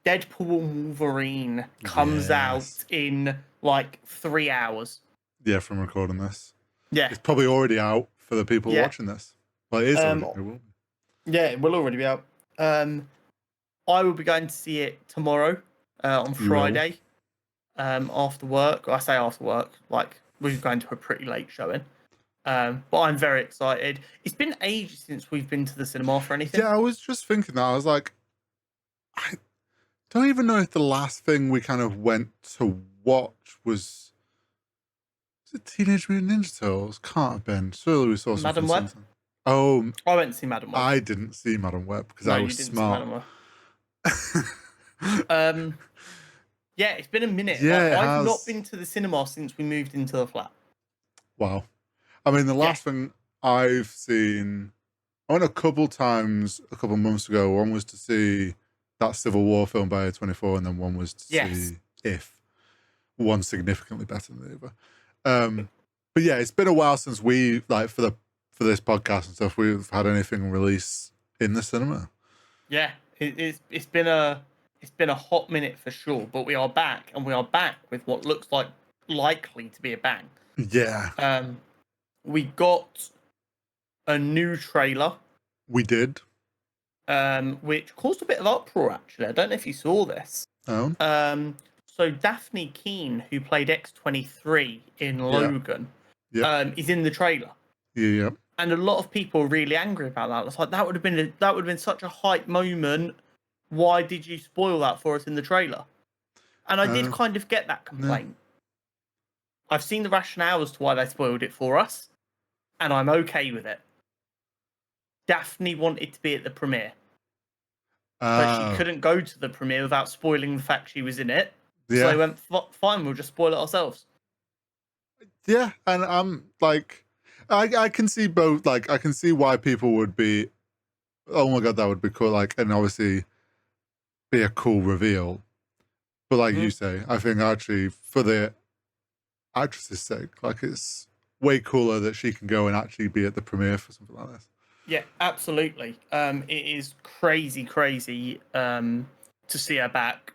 Deadpool and Wolverine comes out in like 3 hours. Yeah, from recording this. Yeah. It's probably already out for the people watching this. Well, it is already. It will be. Yeah, it will already be out. I will be going to see it tomorrow on Friday after work. I say after work, like we're going to a pretty late showing. But I'm very excited. It's been ages since we've been to the cinema for anything. Yeah, I was just thinking that. I was like, I don't even know if the last thing we kind of went to watch was it Teenage Mutant Ninja Turtles? Can't have been. Surely we saw something. Madam Web? Oh, I went to see Madam Web. I didn't see Madam Web because I was smart. Yeah, it's been a minute. Yeah, I've not been to the cinema since we moved into the flat. Wow. I mean, the last thing I've seen, I went a couple times a couple months ago. One was to see that Civil War film by A24, and then one was to see If. One significantly better than the other. But yeah, it's been a while since we, like, for this podcast and stuff, we've had anything release in the cinema. Yeah, it's been a hot minute for sure, but we are back, and we are back with what looks like likely to be a bang. Yeah. We got a new trailer. We did. Which caused a bit of uproar, actually. I don't know if you saw this. Oh. So Daphne Keane, who played X-23 in Logan, is in the trailer. Yeah. And a lot of people are really angry about that. It's like that would have been such a hype moment. Why did you spoil that for us in the trailer? And I did kind of get that complaint. No. I've seen the rationale as to why they spoiled it for us, and I'm okay with it. Daphne wanted to be at the premiere, but she couldn't go to the premiere without spoiling the fact she was in it. Yeah. So they went, fine, we'll just spoil it ourselves. Yeah, and I'm like, I can see both. Like, I can see why people would be, oh my god, that would be cool. Like, and obviously be a cool reveal. But like you say, I think actually for the actress's sake, like it's way cooler that she can go and actually be at the premiere for something like this. Yeah, absolutely. It is crazy to see her back.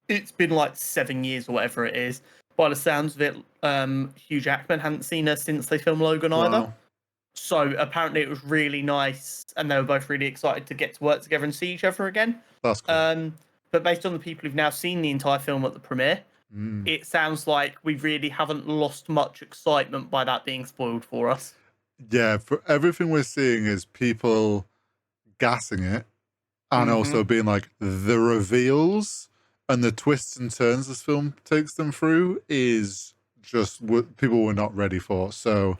It's been like 7 years or whatever it is. By the sounds of it, Hugh Jackman hadn't seen her since they filmed Logan either. So apparently it was really nice, and they were both really excited to get to work together and see each other again. That's cool. But based on the people who've now seen the entire film at the premiere, it sounds like we really haven't lost much excitement by that being spoiled for us. Yeah, for everything we're seeing is people gassing it and also being like, the reveals and the twists and turns this film takes them through is just what people were not ready for. So,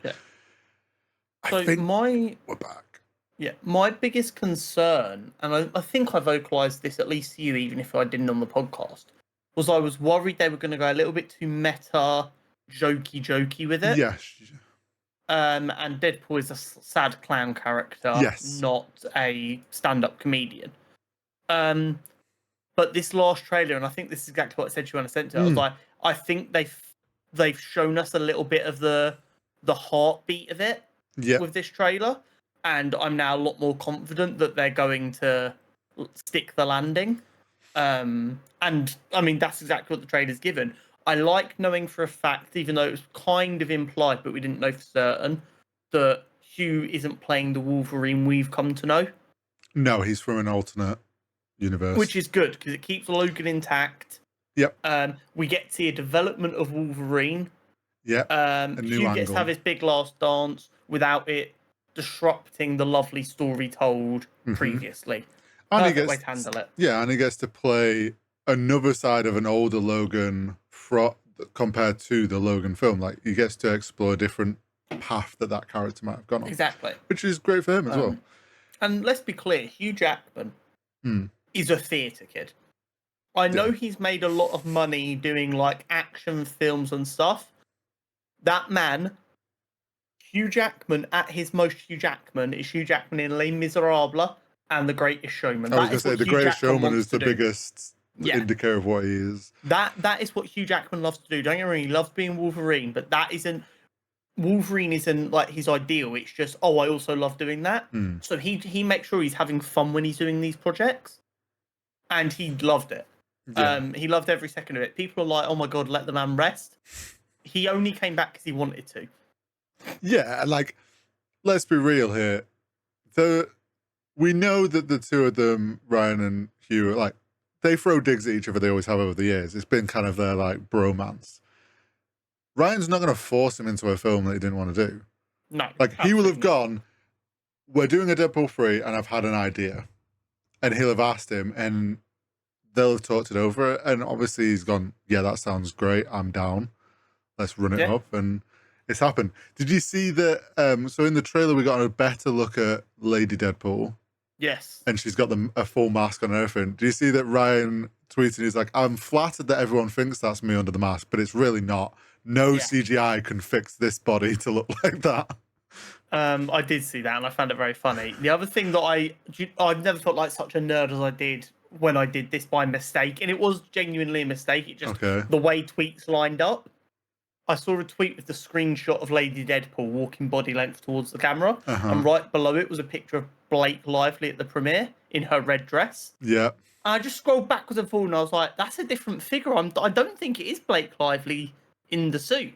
I think we're back. Yeah, my biggest concern, and I think I vocalized this at least to you, even if I didn't on the podcast, was I was worried they were going to go a little bit too meta, jokey with it. Yes. And Deadpool is a sad clown character, not a stand-up comedian. But this last trailer, and I think this is exactly what I said to you when I sent it, I was like, I think they've shown us a little bit of the heartbeat of it with this trailer, and I'm now a lot more confident that they're going to stick the landing. And I mean, that's exactly what the trailer's given. I like knowing for a fact, even though it was kind of implied, but we didn't know for certain, that Hugh isn't playing the Wolverine we've come to know. No, he's from an alternate universe. Which is good, because it keeps Logan intact. Yep. We get to see a development of Wolverine. Yep. Hugh gets to have his big last dance without it disrupting the lovely story told previously. And he gets way to handle it. Yeah, and he gets to play another side of an older Logan compared to the Logan film. Like, he gets to explore a different path that character might have gone on. Exactly. Which is great for him as well. And let's be clear, Hugh Jackman is a theatre kid. I know he's made a lot of money doing like action films and stuff. That man, Hugh Jackman, at his most Hugh Jackman, is Hugh Jackman in Les Miserables and The Greatest Showman. I was going to say, The Greatest Showman is the biggest indicator of what he is. That is what Hugh Jackman loves to do. Don't get me wrong, he loves being Wolverine, but Wolverine isn't like his ideal. It's just, I also love doing that. So he makes sure he's having fun when he's doing these projects. And he loved it. Yeah. He loved every second of it. People are like, "Oh my god, let the man rest." He only came back because he wanted to. Yeah, like, let's be real here. We know that the two of them, Ryan and Hugh, are like, they throw digs at each other. They always have over the years. It's been kind of their like bromance. Ryan's not going to force him into a film that he didn't want to do. No, like he will have gone, "We're doing a Deadpool 3 and I've had an idea," and he'll have asked him, and they'll have talked it over. And obviously he's gone, "Yeah, that sounds great. I'm down. Let's run it up." And it's happened. Did you see that? So in the trailer, we got a better look at Lady Deadpool. Yes. And she's got a full mask on and everything. Do you see that Ryan tweeted? He's like, "I'm flattered that everyone thinks that's me under the mask, but it's really not. No CGI can fix this body to look like that." I did see that, and I found it very funny. The other thing that I've never felt like such a nerd as I did when I did this by mistake, and it was genuinely a mistake. It just the way tweets lined up. I saw a tweet with the screenshot of Lady Deadpool walking body length towards the camera, and right below it was a picture of Blake Lively at the premiere in her red dress. Yeah. And I just scrolled backwards and forward, and I was like, "That's a different figure. I don't think it is Blake Lively in the suit.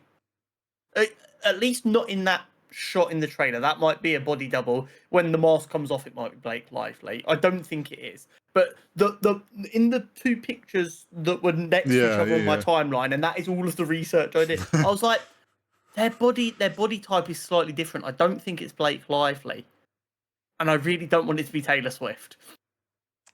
At least not in that shot in the trailer. That might be a body double. When the mask comes off, it might be Blake Lively. I don't think it is. But the in the two pictures that were next to each other on my timeline, and that is all of the research I did, I was like, their body type is slightly different. I don't think it's Blake Lively. And I really don't want it to be Taylor Swift.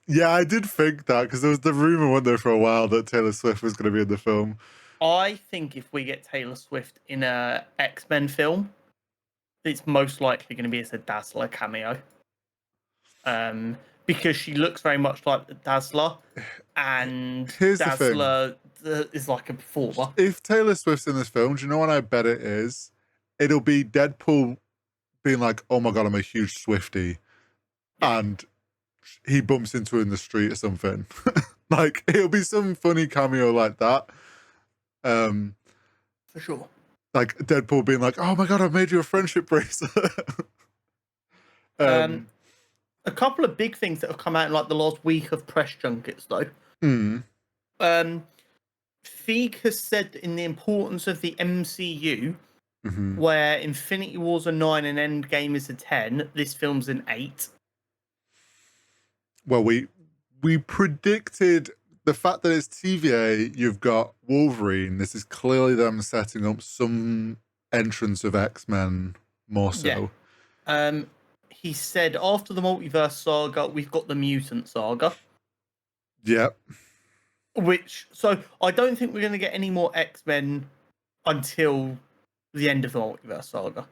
Yeah, I did think that, because there was the rumor, wasn't there, for a while that Taylor Swift was going to be in the film. I think if we get Taylor Swift in a X-Men film, it's most likely going to be as a Dazzler cameo. Because she looks very much like the Dazzler, and Dazzler is like a performer. If Taylor Swift's in this film, do you know what I bet it is? It'll be Deadpool being like, "Oh my god, I'm a huge Swiftie," and he bumps into her in the street or something. Like, it'll be some funny cameo like that. For sure. Like Deadpool being like, "Oh my god, I've made you a friendship bracelet." A couple of big things that have come out in like the last week of press junkets, though. Feig has said in the importance of the MCU, where Infinity War's a 9 and Endgame is a 10, this film's an 8. Well, we predicted the fact that it's TVA, you've got Wolverine. This is clearly them setting up some entrance of X-Men more so. Yeah. He said after the multiverse saga, we've got the mutant saga. Yep. So I don't think we're going to get any more X-Men until the end of the multiverse saga.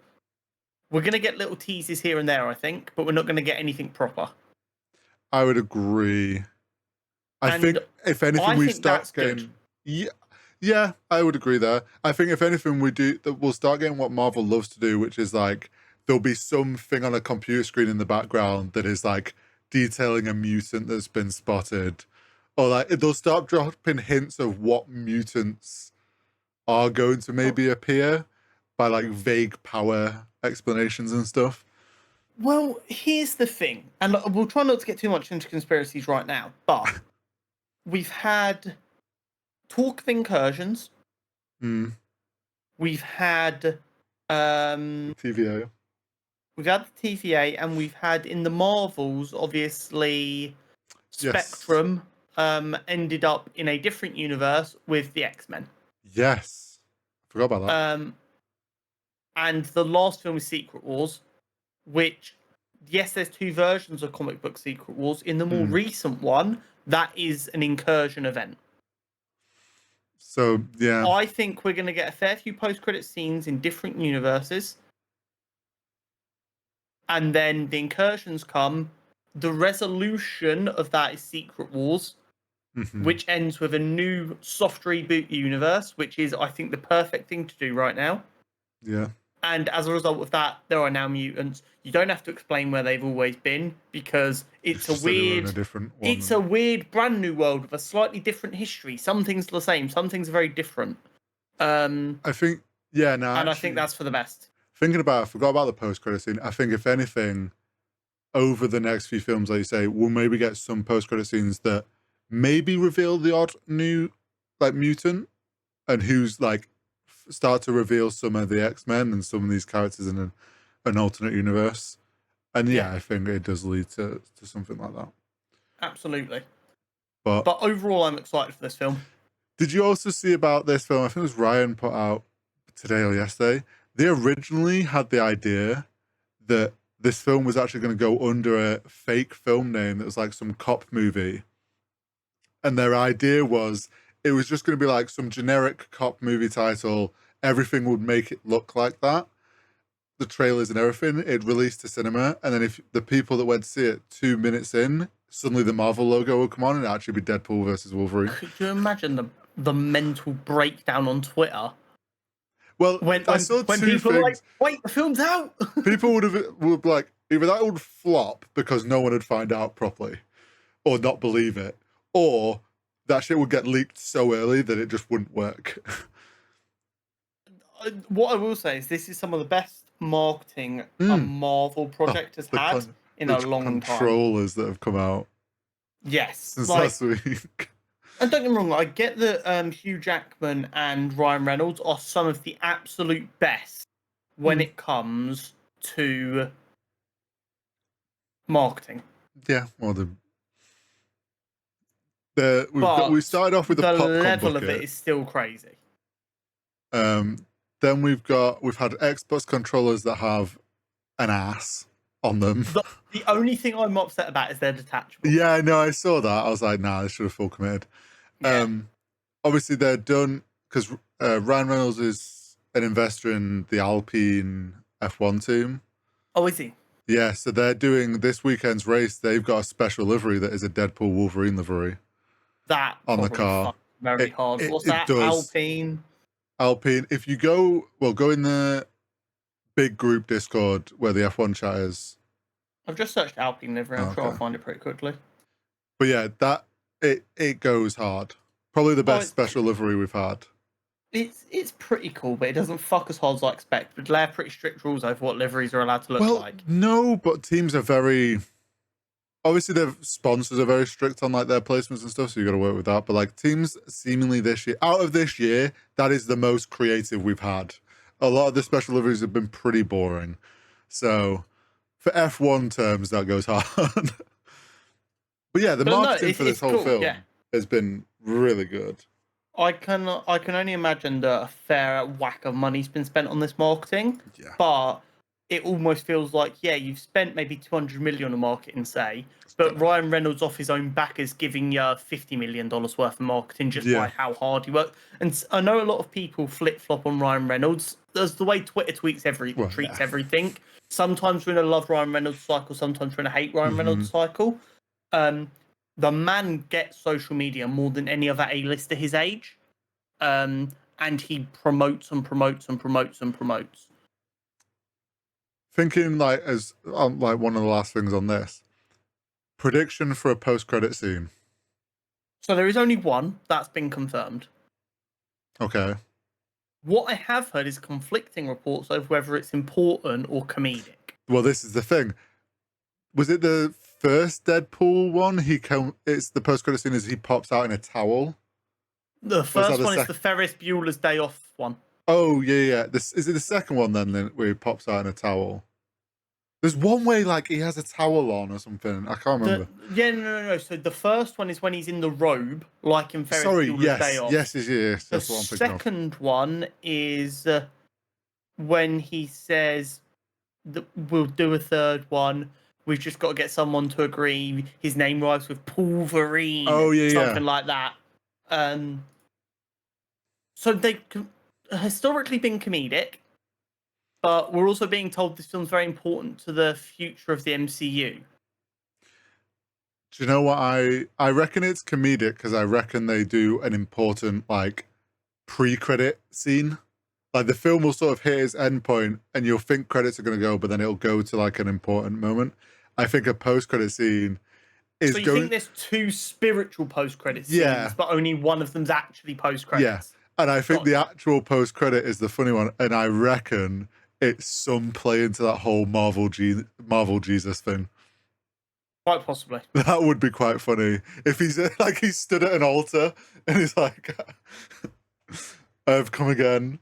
We're going to get little teases here and there, I think, but we're not going to get anything proper. I would agree. I think if anything, we start getting. Yeah, I would agree there. I think if anything, we'll start getting what Marvel loves to do, which is like there'll be something on a computer screen in the background that is like detailing a mutant that's been spotted, or like they'll start dropping hints of what mutants are going to maybe appear by like vague power explanations and stuff. Well, here's the thing, and we'll try not to get too much into conspiracies right now, but we've had talk of incursions. We've had TVA. We've had the TVA, and we've had in the Marvels, obviously, Spectrum ended up in a different universe with the X-Men. Yes. Forgot about that. And the last film is Secret Wars, which, yes, there's two versions of comic book Secret Wars. In the more recent one, that is an incursion event. So, yeah. I think we're going to get a fair few post-credit scenes in different universes. And then the incursions come. The resolution of that is Secret Wars, which ends with a new soft reboot universe, which is, I think, the perfect thing to do right now. Yeah. And as a result of that, there are now mutants. You don't have to explain where they've always been, because it's a weird brand new world with a slightly different history. Some things are the same, some things are very different. I think, yeah, no. And I think that's for the best. Thinking about it, I forgot about the post-credit scene. I think, if anything, over the next few films, like you say, we'll maybe get some post-credit scenes that maybe reveal the odd new like mutant, and who's like start to reveal some of the X-Men and some of these characters in an alternate universe. And yeah, I think it does lead to something like that. Absolutely. But overall, I'm excited for this film. Did you also see about this film? I think it was Ryan put out today or yesterday. They originally had the idea that this film was actually going to go under a fake film name that was like some cop movie. And their idea was it was just going to be like some generic cop movie title. Everything would make it look like that. The trailers and everything, it released to cinema. And then if the people that went to see it 2 minutes in, suddenly the Marvel logo would come on and it'd actually be Deadpool versus Wolverine. Could you imagine the mental breakdown on Twitter? Well, when people are like, wait, the film's out. People would be like, either that would flop because no one would find out properly or not believe it, or that shit would get leaked so early that it just wouldn't work. What I will say is this is some of the best marketing a Marvel project has had in a long time. Controllers that have come out. Yes. Since last week. And don't get me wrong, I get that Hugh Jackman and Ryan Reynolds are some of the absolute best when it comes to marketing. Yeah, well, we started off with the popcorn level bucket. of it is still crazy. Then we've had Xbox controllers that have an ass on them. The only thing I'm upset about is they're detachable. Yeah, no, I saw that. I was like, nah, they should have full committed. Yeah. Obviously, they're done because Ryan Reynolds is an investor in the Alpine F1 team. Oh, is he? Yeah, so they're doing this weekend's race. They've got a special livery that is a Deadpool Wolverine livery. That on the car. Very hard. What's that? Alpine. Alpine. If you go in the big group Discord where the F1 chat is. I've just searched Alpine livery. I'm sure I'll find it pretty quickly. But yeah, it goes hard. Probably the best special livery we've had. It's pretty cool, but it doesn't fuck as hard as I expect. But they have pretty strict rules over what liveries are allowed to look like. No, but teams are very. Obviously, their sponsors are very strict on like their placements and stuff, so you got to work with that. But like teams, seemingly out of this year, that is the most creative we've had. A lot of the special liveries have been pretty boring. So, for F1 terms, that goes hard. But yeah, the marketing for this whole film has been really good. I can only imagine that a fair whack of money's been spent on this marketing. Yeah. But it almost feels like, you've spent maybe 200 million on marketing, say, but Ryan Reynolds off his own back is giving you $50 million worth of marketing just by how hard he worked. And I know a lot of people flip-flop on Ryan Reynolds. There's the way Twitter treats everything. Sometimes we're in a love Ryan Reynolds cycle, sometimes we're in a hate Ryan Reynolds cycle. The man gets social media more than any other A-lister his age. And he promotes and promotes and promotes and promotes. Thinking like one of the last things on this, prediction for a post-credit scene. So there is only one that's been confirmed. Okay. What I have heard is conflicting reports over whether it's important or comedic. Well, this is the thing. Was it the first Deadpool one? It's the post-credit scene is he pops out in a towel. The first one is the Ferris Bueller's Day Off one. Oh, yeah. Is it the second one then where he pops out in a towel? There's one way like he has a towel on or something. I can't remember. No. So the first one is when he's in the robe, like in Ferris Bueller's Day Off. Yes. That's what I'm picking up. The second one is when he says that we'll do a third one. We've just got to get someone to agree. His name rhymes with Wolverine. Oh, yeah, something like that. So they've historically been comedic, but we're also being told this film's very important to the future of the MCU. Do you know what I reckon it's comedic because I reckon they do an important like pre-credit scene. Like the film will sort of hit its end point and you'll think credits are going to go, but then it'll go to like an important moment. I think a post-credit scene is so you think there's two spiritual post-credit scenes, but only one of them's actually post-credits? Yeah. And I think the actual post-credit is the funny one. And I reckon it's some play into that whole Marvel Jesus thing. Quite possibly. That would be quite funny if he's like he stood at an altar and he's like, "I've come again."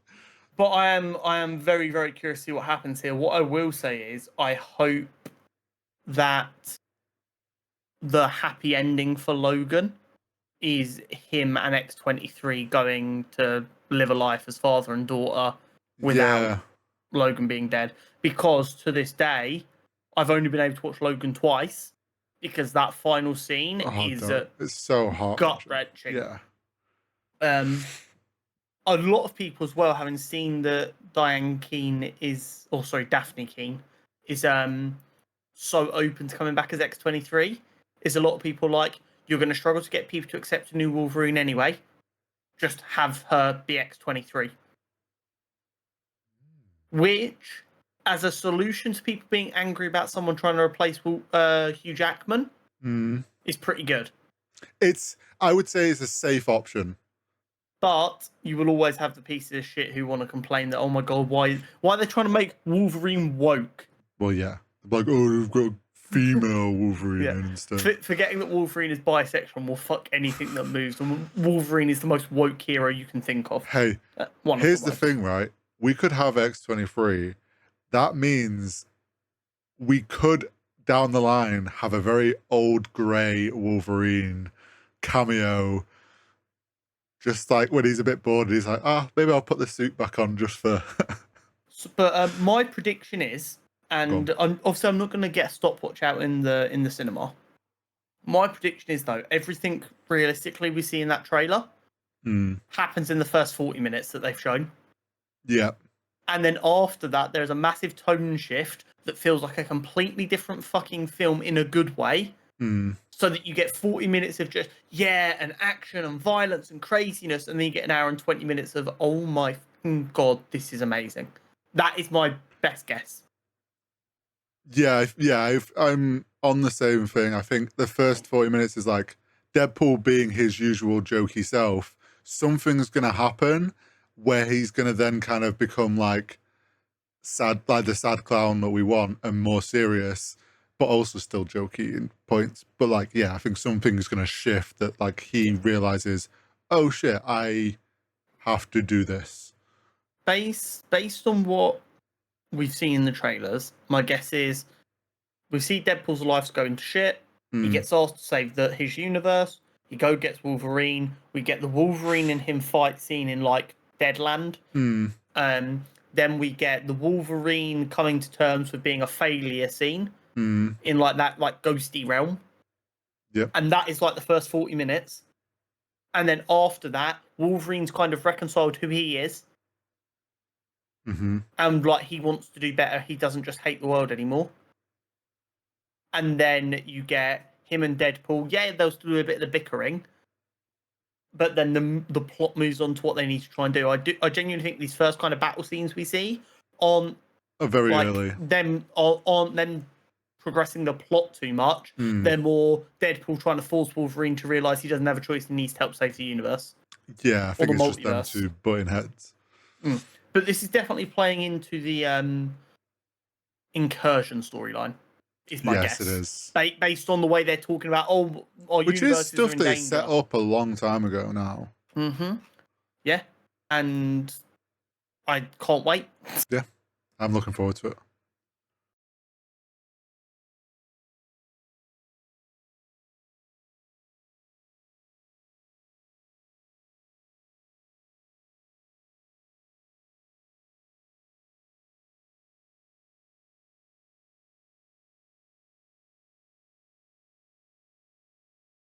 But I am very, very curious to see what happens here. What I will say is, I hope that the happy ending for Logan is him and X-23 going to live a life as father and daughter without Logan being dead. Because to this day, I've only been able to watch Logan twice because that final scene is it's so hot, gut-wrenching. Yeah. A lot of people as well, having seen that Daphne Keane is so open to coming back as X-23, is a lot of people like, you're going to struggle to get people to accept a new Wolverine anyway. Just have her be X-23. Which, as a solution to people being angry about someone trying to replace Hugh Jackman, is pretty good. I would say it's a safe option. But you will always have the pieces of shit who want to complain that, oh my god, why are they trying to make Wolverine woke? Well, yeah. Like, oh, they've got female Wolverine and stuff. Forgetting that Wolverine is bisexual and will fuck anything that moves. And Wolverine is the most woke hero you can think of. Hey, here's the thing, right? We could have X-23. That means we could, down the line, have a very old grey Wolverine cameo. Just like when he's a bit bored, he's like, maybe I'll put the suit back on just for... But my prediction is, and obviously I'm not going to get a stopwatch out in the cinema. My prediction is, though, everything realistically we see in that trailer happens in the first 40 minutes that they've shown. Yeah. And then after that, there's a massive tone shift that feels like a completely different fucking film in a good way. So that you get 40 minutes of just, and action and violence and craziness, and then you get an hour and 20 minutes of, oh my god, this is amazing. That is my best guess. Yeah, I'm on the same thing. I think the first 40 minutes is like Deadpool being his usual jokey self. Something's going to happen where he's going to then kind of become like sad, like the sad clown that we want, and more serious, but also still jokey in points. But like, I think something's going to shift that like he realizes, oh shit, I have to do this. Based on what we've seen in the trailers, my guess is we see Deadpool's life's going to shit. He gets asked to save his universe. He gets Wolverine. We get the Wolverine and him fight scene in like Deadland. Then we get the Wolverine coming to terms with being a failure scene. In like that like ghosty realm. And that is like the first 40 minutes. And then after that, Wolverine's kind of reconciled who he is. And like he wants to do better. He doesn't just hate the world anymore. And then you get him and Deadpool. Yeah, they'll still do a bit of the bickering. But then the plot moves on to what they need to try and do. I genuinely think these first kind of battle scenes we see are very early. Aren't then progressing the plot too much. They're more Deadpool trying to force Wolverine to realise he doesn't have a choice and needs to help save the universe. Yeah, I think it's just them two butting heads. But this is definitely playing into the incursion storyline, is my guess. Yes, it is. Based on the way they're talking about, our which is stuff they set up a long time ago now. Yeah, and I can't wait. Yeah, I'm looking forward to it.